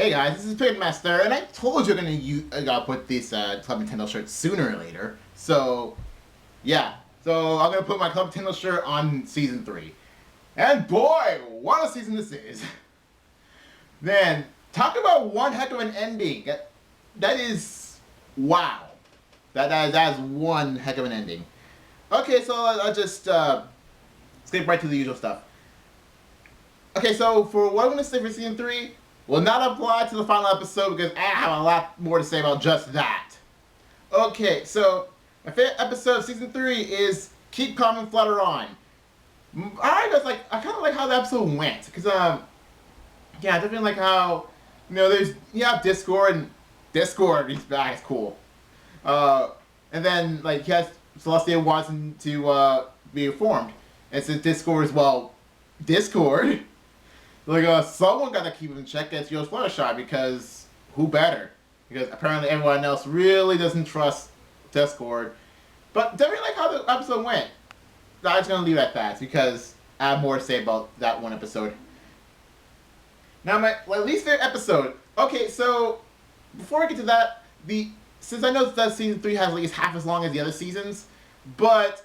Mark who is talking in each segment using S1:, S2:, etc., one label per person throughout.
S1: Hey guys, this is Pikmin Master, and I told you I'm gonna put this Club Nintendo shirt sooner or later. So, yeah. So I'm gonna put my Club Nintendo shirt on season 3. And boy, what a season this is! Man, talk about one heck of an ending. That is wow. That is one heck of an ending. Okay, so I'll just skip right to the usual stuff. Okay, so for what I'm gonna say for season 3. Will not apply to the final episode because I have a lot more to say about just that. Okay, so my favorite episode of season 3 is Keep Calm and Flutter On. I kind of like how the episode went because yeah, I definitely like how you have Discord and Discord is cool. And then like he has Celestia wants him to be informed, and since Discord is Discord. Like, someone gotta keep him in check against Yo's Fluttershy because who better? Because apparently everyone else really doesn't trust Discord. But definitely like how the episode went. I'm just gonna leave it at that because I have more to say about that one episode. Now, my least favorite episode. Okay, so before I get to that, since I know that season 3 has is half as long as the other seasons, but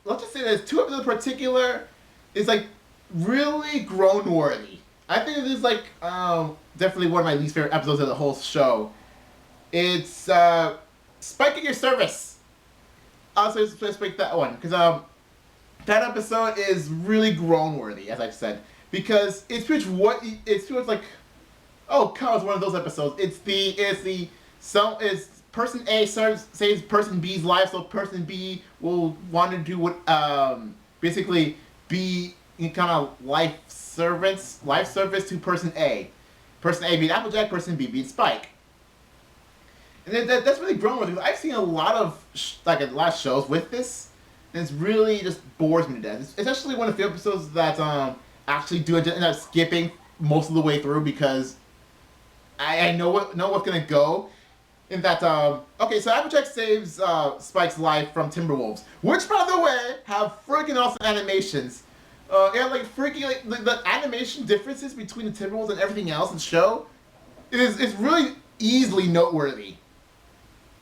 S1: let's just say there's 2 episodes in particular. It's like really groan worthy. I think it is like definitely one of my least favorite episodes of the whole show. It's Spike at Your Service. I'll just pick that one because that episode is really groan worthy, as I've said, because it's pretty much like, oh god, it's one of those episodes. It's person A saves person B's life, so person B will want to do what basically be kind of life service to person A. Person A being Applejack, person B being Spike. And that's really grown with because I've seen a lot of shows with this, and it's really just bores me to death. It's actually one of the few episodes that actually do end up skipping most of the way through because I know what's gonna go. In that okay, so Applejack saves Spike's life from Timberwolves, which by the way have freaking awesome animations. Yeah, like freaking the animation differences between the Timberwolves and everything else in the show is really easily noteworthy.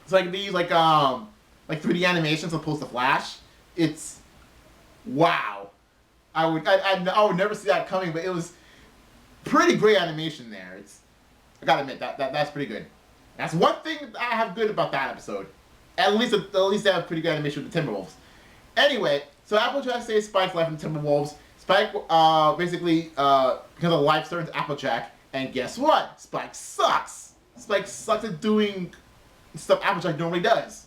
S1: It's like they use like 3D animations opposed to Flash. It's wow. I would never see that coming, but it was pretty great animation there. I gotta admit that's pretty good. That's one thing I have good about that episode. At least they have pretty good animation with the Timberwolves. Anyway, so Applejack saves Spike's life from Timberwolves. Spike basically because of life turns Applejack, and guess what? Spike sucks. Spike sucks at doing stuff Applejack normally does.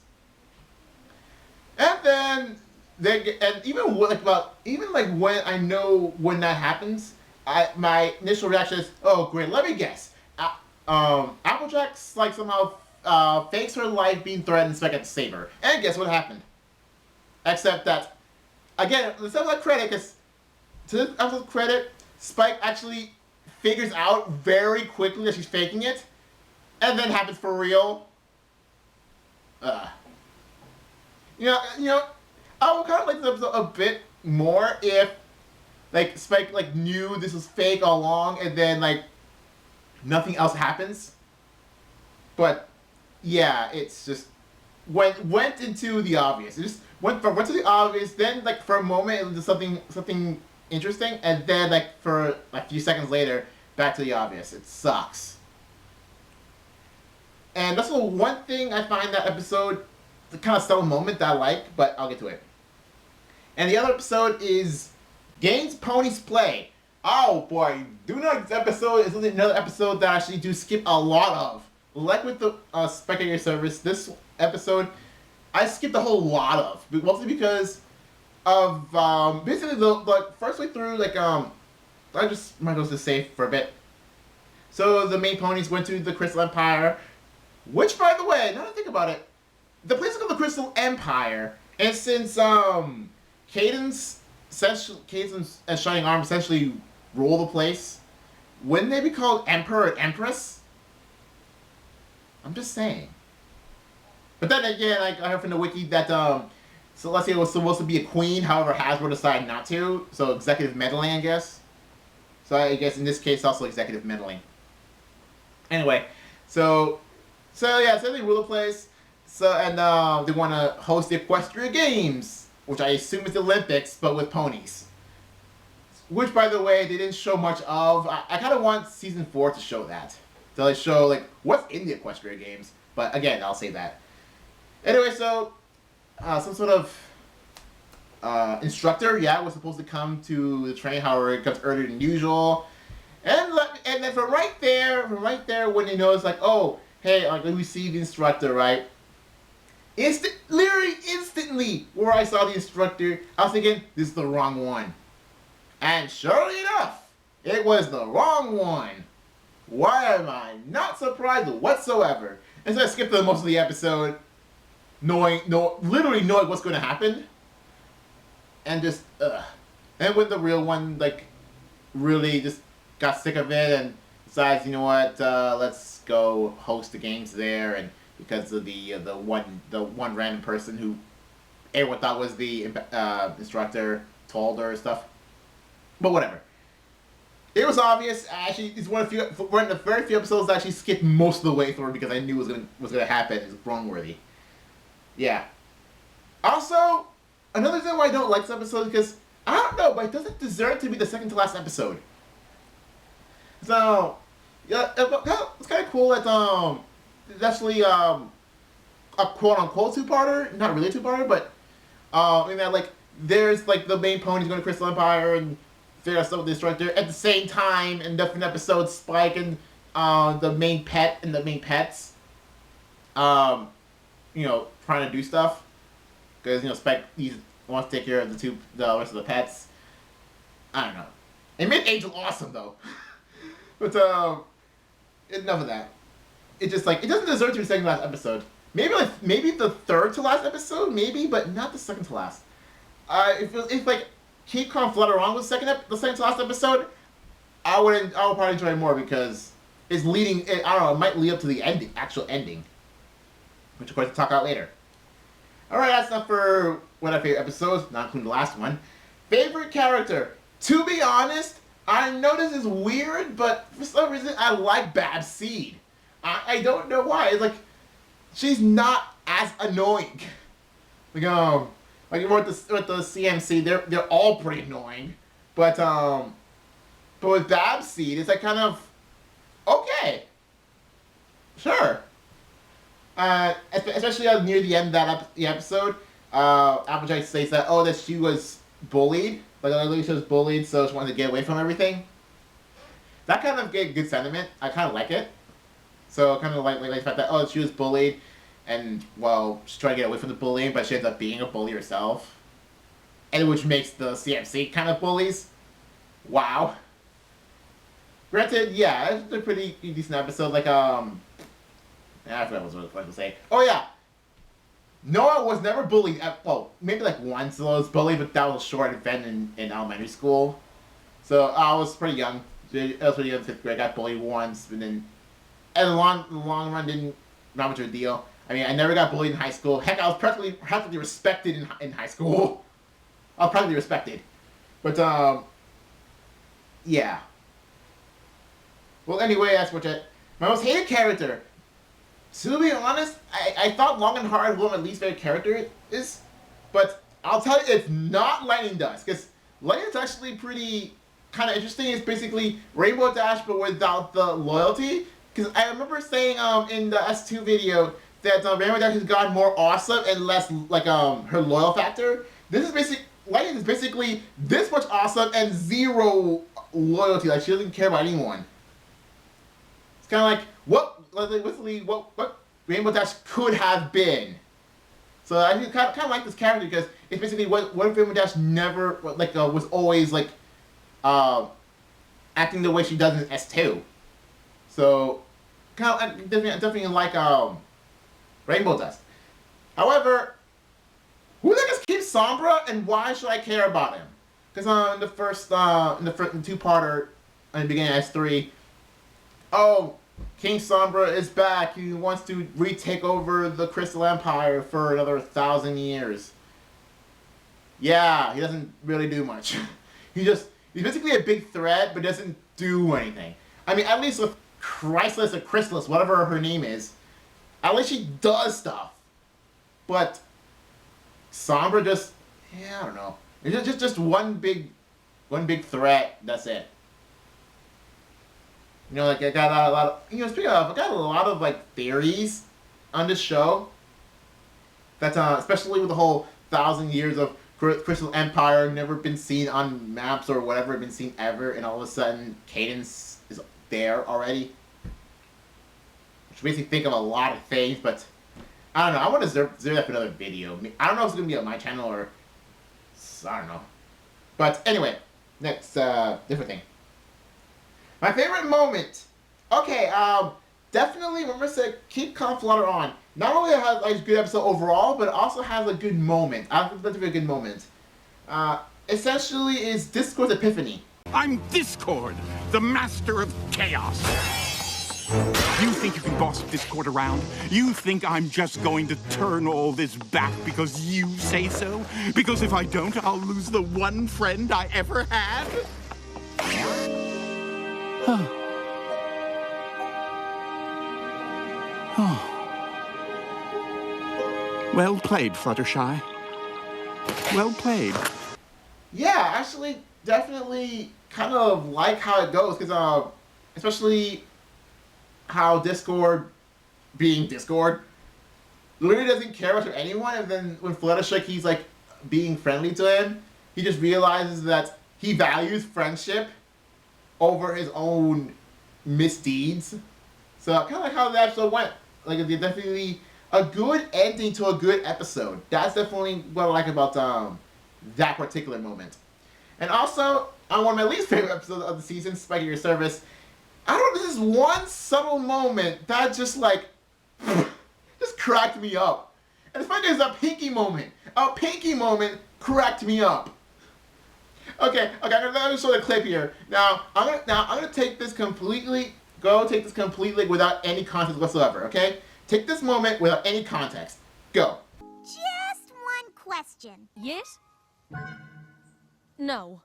S1: And then even when I know when that happens, my initial reaction is, oh great, let me guess. Applejack somehow fakes her life being threatened, Spike had to save her. And guess what happened? Except that, again, let's have that credit, because to this episode's credit, Spike actually figures out very quickly that she's faking it, and then happens for real. You know, I would kind of like this episode a bit more if, Spike, knew this was fake all along, and then, nothing else happens. But, yeah, it's just, went into the obvious. It just went to the obvious, then, for a moment, it was just something interesting, and then, for, a few seconds later, back to the obvious. It sucks. And that's the one thing I find that episode, the kind of subtle moment that I like, but I'll get to it. And the other episode is Games Ponies Play. Oh boy, this episode is another episode that I actually do skip a lot of. Like with the Spectator Service, this episode, I skipped a whole lot of. Mostly because of, basically the first way through, I just might as well just say for a bit. So the main ponies went to the Crystal Empire, which, by the way, now that I think about it, the place is called the Crystal Empire, and since Cadence and Shining Arm essentially rule the place, wouldn't they be called Emperor and Empress? I'm just saying. But then again, I heard from the wiki that Celestia was supposed to be a queen, however Hasbro decided not to, so executive meddling, I guess. So I guess in this case also executive meddling. Anyway, so they rule the place. So and they want to host the Equestria Games, which I assume is the Olympics, but with ponies. Which, by the way, they didn't show much of. I kind of want season 4 to show that. So they show like what's in the Equestria Games. But again, I'll say that. Anyway, so some sort of instructor, was supposed to come to the train. However, it comes earlier than usual. And then from right there, when you know it's like, oh, hey, like we see the instructor, right? Literally instantly, where I saw the instructor, I was thinking, this is the wrong one. And surely enough, it was the wrong one. Why am I not surprised whatsoever? And so I skipped through most of the episode, literally knowing what's going to happen, and just And when the real one like really just got sick of it and decides, you know what, let's go host the games there, and because of the one random person who everyone thought was the instructor told her stuff, but whatever. It was obvious. Actually, it's one of the very few episodes that I actually skipped most of the way through because I knew it was gonna happen. It's wrong-worthy. Yeah. Also, another reason why I don't like this episode is because I don't know, but it doesn't deserve to be the second to last episode. So, yeah, it's kind of cool that it's actually a quote-unquote two-parter. Not really a two-parter, but in that like there's like the main pony's going to Crystal Empire and figure out stuff with the instructor at the same time in different episodes. Spike and the main pet and the main pets, trying to do stuff because Spike wants to take care of the rest of the pets. I don't know. It made Angel awesome though, but enough of that. It just it doesn't deserve to be second to last episode. Maybe the third to last episode, maybe, but not the second to last. If Keep Calm Flutter Along was the second to last episode, I would probably enjoy it more because it's leading. I don't know. It might lead up to the actual ending, which of course we'll talk about later. All right, that's enough for one of my favorite episodes, not including the last one. Favorite character. To be honest, I know this is weird, but for some reason I like Babs Seed. I don't know why. It's like she's not as annoying. Like with the CMC, they're all pretty annoying, but with Babs Seed, it's like kind of okay, sure. Especially near the end of the episode, Applejack says that she was bullied, like she was bullied, so she wanted to get away from everything. That kind of gave good sentiment. I kind of like it. So kind of like the fact that she was bullied. And, she's trying to get away from the bullying, but she ends up being a bully herself. And which makes the CMC kind of bullies. Wow. Granted, yeah, it's a pretty decent episode. I forgot what I was going to say. Oh, yeah. Noah was never bullied. Maybe once I was bullied, but that was a short event in elementary school. So I was pretty young. I was pretty young in 5th grade. I got bullied once, and then in the long run, didn't not much of a deal. I mean, I never got bullied in high school. Heck, I was practically respected in high school. I was practically respected. But, yeah. Well, anyway, that's what my most hated character. To be honest, I thought long and hard who my least favorite character is. But I'll tell you, it's not Lightning Dust. Because Lightning is actually pretty kind of interesting. It's basically Rainbow Dash, but without the loyalty. Because I remember saying in the S2 video that Rainbow Dash has gotten more awesome and less her loyal factor. Lightning is basically this much awesome and zero loyalty. She doesn't care about anyone. It's kind of what Rainbow Dash could have been. So I kind of like this character because it's basically what Rainbow Dash never was always acting the way she does in S2. So, kind of definitely like Rainbow Dust. However, who the heck is King Sombra, and why should I care about him? Because in the first two-parter, in the beginning of S3, King Sombra is back. He wants to retake over the Crystal Empire for another 1,000 years. Yeah, he doesn't really do much. He's basically a big threat, but doesn't do anything. I mean, at least with Chrysalis or Chrysalis, whatever her name is, at least she does stuff. But Sombra just, yeah, I don't know. It's just one big threat. That's it. You know, like I got a lot of, speaking of, I got a lot of like theories on this show. That's especially with the whole 1,000 years of Crystal Empire never been seen on maps or whatever been seen ever, and all of a sudden Cadence is there already. Which makes me think of a lot of things, but I don't know. I want to reserve that for another video. I don't know if it's gonna be on my channel or I don't know. But anyway, next different thing. My favorite moment. Okay, definitely remember to keep Conflutter on. Not only has like, a good episode overall, but it also has a good moment. I think that's a very good moment. Essentially is Discord's epiphany.
S2: I'm Discord, the master of chaos. You think you can boss Discord around? You think I'm just going to turn all this back because you say so? Because if I don't, I'll lose the one friend I ever had? Well played, Fluttershy. Well played.
S1: Yeah, actually, definitely kind of like how it goes, because especially how Discord, being Discord, literally doesn't care much for anyone, and then when Fluttershy, he's like being friendly to him, he just realizes that he values friendship over his own misdeeds. So kind of like how the episode went. Like it's definitely a good ending to a good episode. That's definitely what I like about that particular moment. And also, on one of my least favorite episodes of the season, Spike Your Service, I don't know, this is one subtle moment that just like just cracked me up. And it's funny, there's a Pinky moment. A Pinky moment cracked me up. Okay, I'm gonna show the clip here. Now I'm gonna take this completely without any context whatsoever, okay? Take this moment without any context. Go.
S3: Just one question.
S4: Yes? No.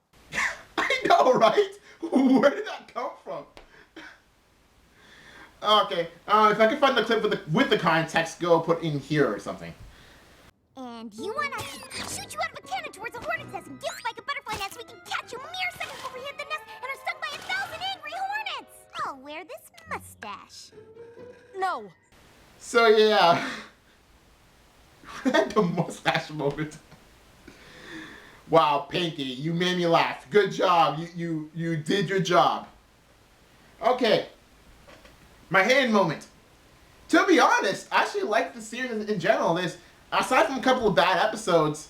S1: I know, right? Where did that come from? Okay, if I can find the clip with the context, go put in here or something.
S3: And you want us to shoot you out of a cannon towards a hornet's nest and give Spike a butterfly net so we can catch you mere seconds before we hit the nest and are stung by 1,000 angry hornets! I'll wear this mustache.
S4: No.
S1: So yeah, the mustache moment. Wow, Pinky, you made me laugh. Good job. You did your job. Okay, my hidden moment. To be honest, I actually like the series in general. There's, aside from a couple of bad episodes,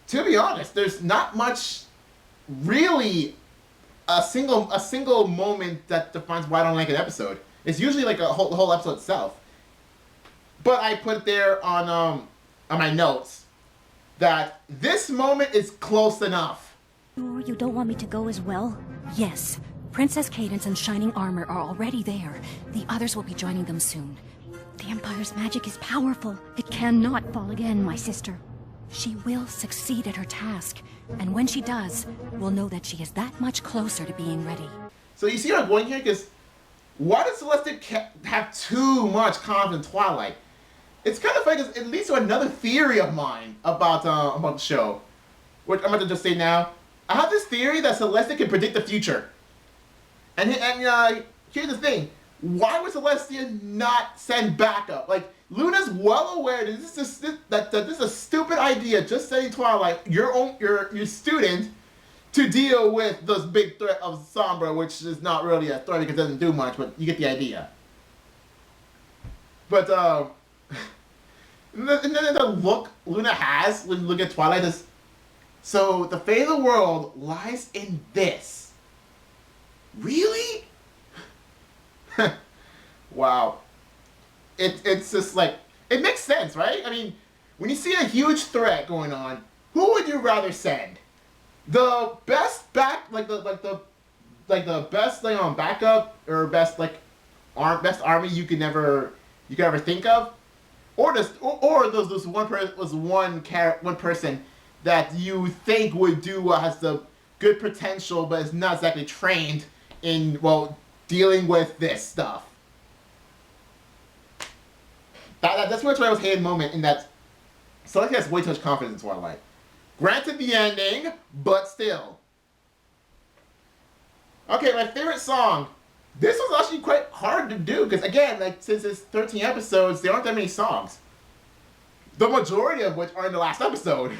S1: to be honest, there's not much really a single moment that defines why I don't like an episode. It's usually like the whole episode itself. But I put there on my notes that this moment is close enough.
S5: Sure you don't want me to go as well? Yes. Princess Cadence and Shining Armor are already there. The others will be joining them soon. The Empire's magic is powerful. It cannot fall again, my sister. She will succeed at her task. And when she does, we'll know that she is that much closer to being ready.
S1: So you see what I'm going here? Because why does Celeste have too much confidence in Twilight? It's kind of funny because it leads to another theory of mine about the show. Which I'm going to just say now. I have this theory that Celeste can predict the future. And here's the thing. Why would Celestia not send backup? Like, Luna's well aware that this is a stupid idea, just sending Twilight, your student, to deal with this big threat of Sombra, which is not really a threat because it doesn't do much, but you get the idea. But, and then the look Luna has when you look at Twilight is, so the fate of the world lies in this. Really? Wow. It's just like, it makes sense, right? I mean, when you see a huge threat going on, who would you rather send? The best best backup or best army you could ever think of, or those one person that you think would do has the good potential but is not exactly trained in dealing with this stuff. That's what I was hated moment in that. Selleck has way too much confidence in Twilight. Granted the ending, but still. Okay, my favorite song. This was actually quite hard to do because again, like since it's 13 episodes, there aren't that many songs. The majority of which are in the last episode.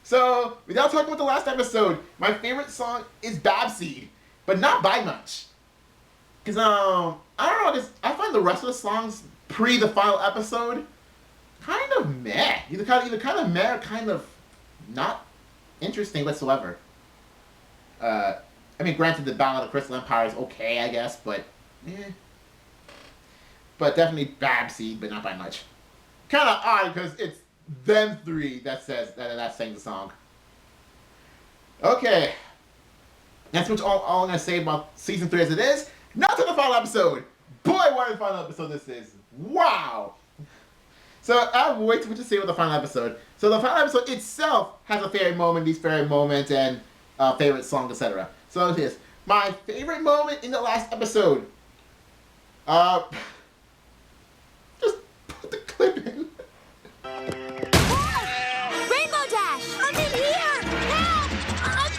S1: So, without talking about the last episode, my favorite song is Babseed, but not by much. Because, I don't know, I find the rest of the songs pre the final episode kind of meh. Either kind of meh or kind of not interesting whatsoever. I mean, granted, the Battle of the Crystal Empire is okay, I guess, but But definitely Babseed, but not by much. Kind of odd because it's them three that sang the song. Okay, that's much all I'm gonna say about season 3 as it is. Now to the final episode. Boy, what a final episode this is! Wow. So I have way too much to say about the final episode. So the final episode itself has a favorite moment, least favorite moment, and favorite song, etc. So it is my favorite moment in the last episode. Just put the clip in.
S3: Rainbow Dash! I'm in here! Help! I'm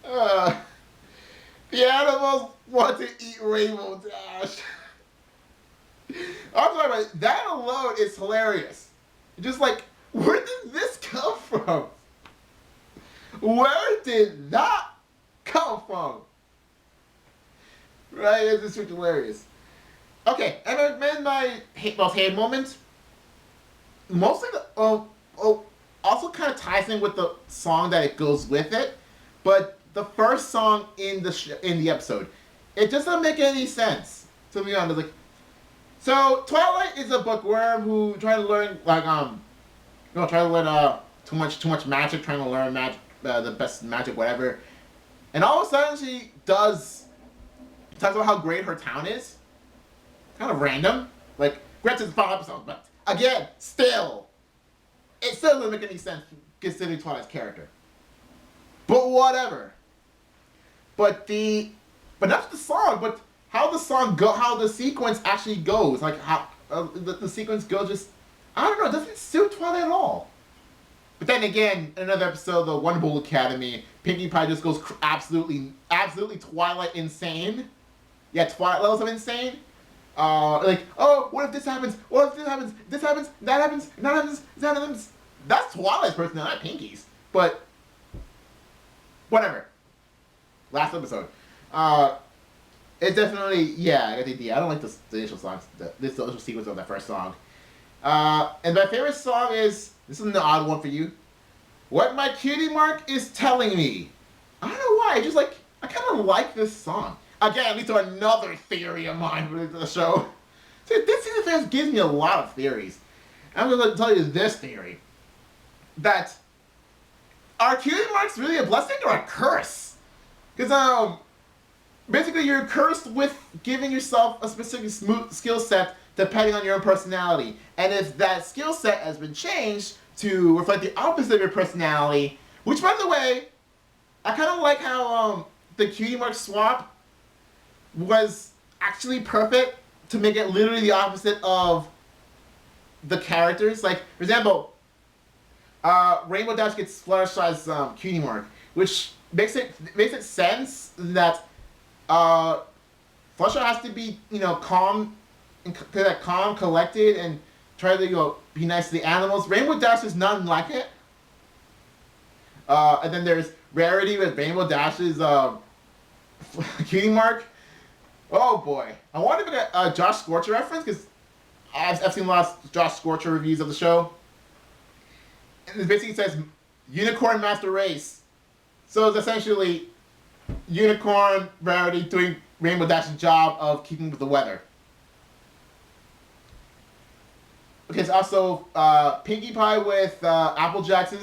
S3: trapped!
S1: The animals want to eat Rainbow Dash. I'm sorry, but that alone is hilarious. Just like, where did this come from? Where did that come from? Right? It's just hilarious. Okay, and then my most hated moments. Mostly also kind of ties in with the song that it goes with it, but the first song in the episode, it just doesn't make any sense. To be honest, like, so Twilight is a bookworm who trying to learn too much magic, trying to learn magic, the best magic, whatever, and all of a sudden she talks about how great her town is. Kind of random, like granted it's the final episode, but again, it still doesn't make any sense considering Twilight's character. But whatever. But not the song, but how the sequence actually goes, like how the sequence goes. Just I don't know, it doesn't suit Twilight at all. But then again, in another episode, the Wonderful Academy, Pinkie Pie just goes absolutely Twilight insane. Yeah, Twilight levels of insane. Like, oh, what if this happens? What if this happens? This happens, that happens, that happens, that happens. That's Twilight's personality, not Pinkie's. But whatever. Last episode. It definitely, yeah, I got the idea. I don't like the initial songs, the initial sequence of that first song. And my favorite song is, this is an odd one for you. What My Cutie Mark Is Telling Me. I don't know why, I kind of like this song. Again, leads to another theory of mine for the show. See, this season fans gives me a lot of theories. I'm going to tell you this theory. That, are cutie marks really a blessing or a curse? Because, basically you're cursed with giving yourself a specific skill set depending on your own personality. And if that skill set has been changed to reflect the opposite of your personality, which by the way, I kind of like how the cutie mark swap was actually perfect to make it literally the opposite of the characters. Like, for example, Rainbow Dash gets Fluttershy's cutie mark, which makes it sense that Fluttershy has to be, calm, collected, and try to, be nice to the animals. Rainbow Dash is nothing like it. And then there's Rarity with Rainbow Dash's cutie mark. Oh boy, I wanted to get a Josh Scorcher reference because I've seen a lot of Josh Scorcher reviews of the show. And it basically says Unicorn Master Race. So it's essentially Unicorn Rarity doing Rainbow Dash's job of keeping with the weather. Okay, it's also Pinkie Pie with Applejack's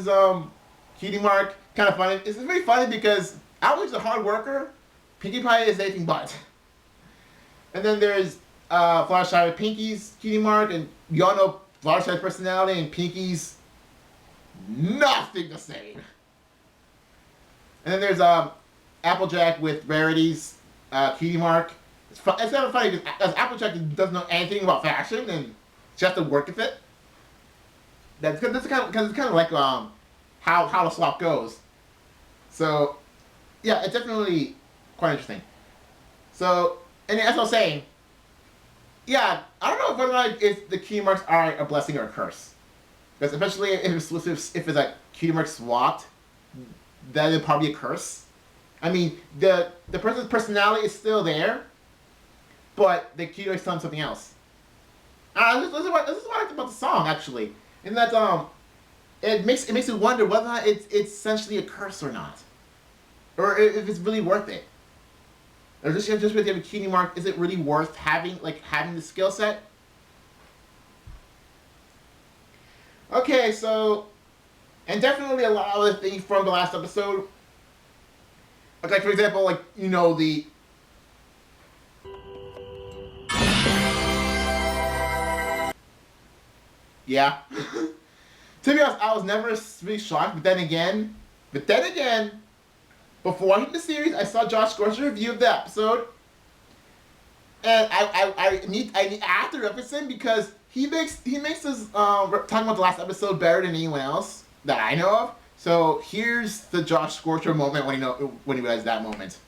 S1: cutie mark. Kind of funny. It's very funny because Applejack's a hard worker. Pinkie Pie is anything but. And then there's Fluttershy with Pinkie's cutie mark, and you all know Fluttershy's personality, and Pinkie's nothing the same. And then there's Applejack with Rarity's Cutie Mark. It's kind of funny because Applejack doesn't know anything about fashion and she has to work with it. That's kind of like how the swap goes. So yeah, it's definitely quite interesting. So, and as I was saying, yeah, I don't know whether or not if the Cutie Marks are a blessing or a curse. Because especially if it's like Cutie Mark swapped, then it'd probably be a curse. I mean, the person's personality is still there, but the Cutie Mark's telling something else. This is what I like about the song actually, in that it makes you wonder whether or not it's essentially a curse or not, or if it's really worth it. Or just because you have a Cutie Mark, is it really worth having the skill set? Okay, so, and definitely a lot of the things from the last episode. Like for example, the. Yeah. To be honest, I was never really shocked, but then again, before watching the series, I saw Josh Scorch's review of the episode, and I have to reference him because he makes this talking about the last episode better than anyone else that I know of. So here's the Josh Scorcher moment when he realized that moment.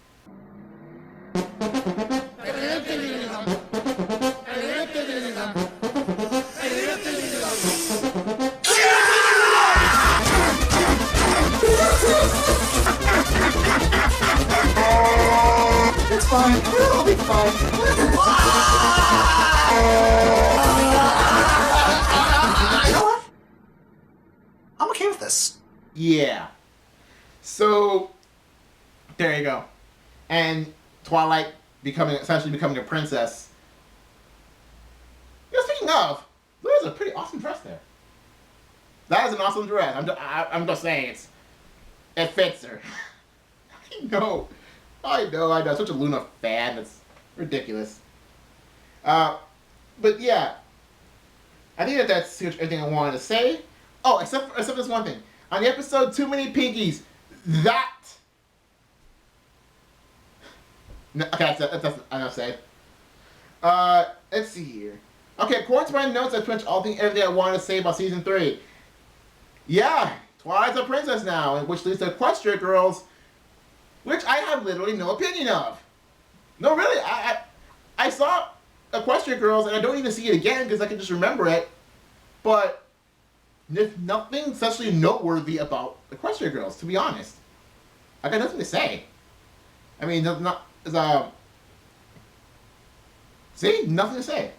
S4: It's fine. We'll be fine. You know what? I'm okay with this.
S1: Yeah. So there you go. And Twilight essentially becoming a princess. You know, speaking of, there's a pretty awesome dress there. That is an awesome dress. I'm just saying it fits her. I know. Such a Luna fan. That's ridiculous. But yeah, I think that's everything I wanted to say. Oh, except this one thing. On the episode Too Many Pinkies, no, okay, that's enough said. Let's see here. Okay, according to my notes, I pretty much everything I wanted to say about season 3. Yeah, Twilight's a princess now, which leads to Equestria Girls, which I have literally no opinion of. No, really, I saw Equestria Girls, and I don't even see it again because I can just remember it. But there's nothing especially noteworthy about Equestria Girls, to be honest. I got nothing to say. I mean, see, nothing to say.